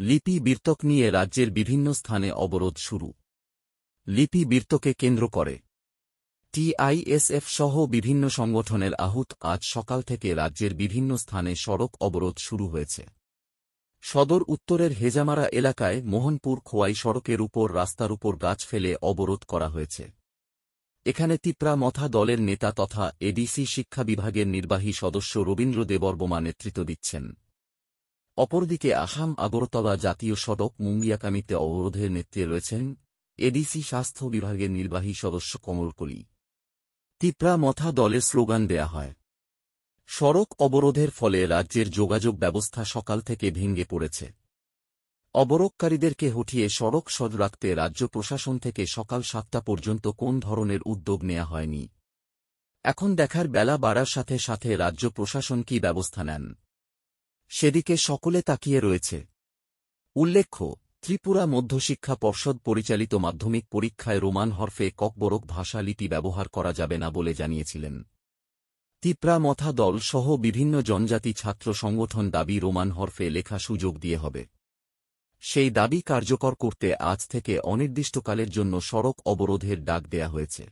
লিপি বীর্তক নিয়ে রাজ্যের বিভিন্ন স্থানে অবরোধ শুরু। লিপি বীর্তকে কেন্দ্র করে টিআইএসএফ সহ বিভিন্ন সংগঠনের আজ সকাল থেকে রাজ্যের বিভিন্ন স্থানে সড়ক অবরোধ শুরু হয়েছে। সদর উত্তরের হেজামারা এলাকায় মোহনপুর খোয়াই সড়কের উপর রাস্তার উপর গাছ ফেলে অবরোধ করা হয়েছে। এখানে তিপ্রা মথা দলের নেতা তথা এডিসি শিক্ষা বিভাগের নির্বাহী সদস্য রবীন্দ্র দেববর্মা নেতৃত্ব দিচ্ছেন। অপরদিকে আসাম আগরতলা জাতীয় সড়ক মুঙ্গিয়াকামিতে অবরোধের নেতৃত্বে রয়েছেন এডিসি স্বাস্থ্য বিভাগের নির্বাহী সদস্য কমল কলি। তিপ্রা মথা দলের স্লোগান দেয়া হয়। সড়ক অবরোধের ফলে রাজ্যের যোগাযোগ ব্যবস্থা সকাল থেকে ভেঙে পড়েছে। অবরোধকারীদেরকে হঠিয়ে সড়ক সজ রাখতে রাজ্য প্রশাসন থেকে সকাল 7টা পর্যন্ত কোন ধরনের উদ্যোগ নেওয়া হয়নি। এখন দেখার বেলা বাড়ার সাথে সাথে রাজ্য প্রশাসন কী ব্যবস্থা নেন, সেদিকে সকলে তাকিয়ে রয়েছে। উল্লেখ্য, ত্রিপুরা মধ্যশিক্ষা পর্ষদ পরিচালিত মাধ্যমিক পরীক্ষায় রোমান হরফে ককবরক ভাষা লিপি ব্যবহার করা যাবে না বলে জানিয়েছিলেন। তিপ্রা মথা দল সহ বিভিন্ন জনজাতি ছাত্র সংগঠন দাবি রোমান হরফে লেখা সুযোগ দিয়ে হবে। সেই দাবি কার্যকর করতে আজ থেকে অনির্দিষ্টকালের জন্য সড়ক অবরোধের ডাক দেয়া হয়েছে।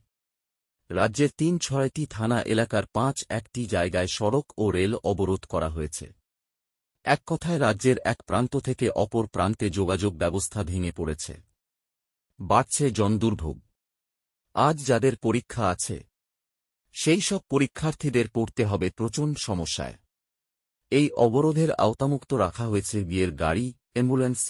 রাজ্যের ৩-৬টি থানা এলাকার ৫-১টি জায়গায় সড়ক ও রেল অবরোধ করা হয়েছে। এক কথায় রাজ্যের এক প্রান্ত থেকে অপর প্রান্তে যোগাযোগ ব্যবস্থা ভেঙে পড়েছে। বাড়ছে জনদুর্ভোগ। আজ যাদের পরীক্ষা আছে, সেই সব পরীক্ষার্থীদের পড়তে হবে প্রচণ্ড সমস্যায়। এই অবরোধের আওতামুক্ত রাখা হয়েছে বিয়ের গাড়ি, অ্যাম্বুলেন্স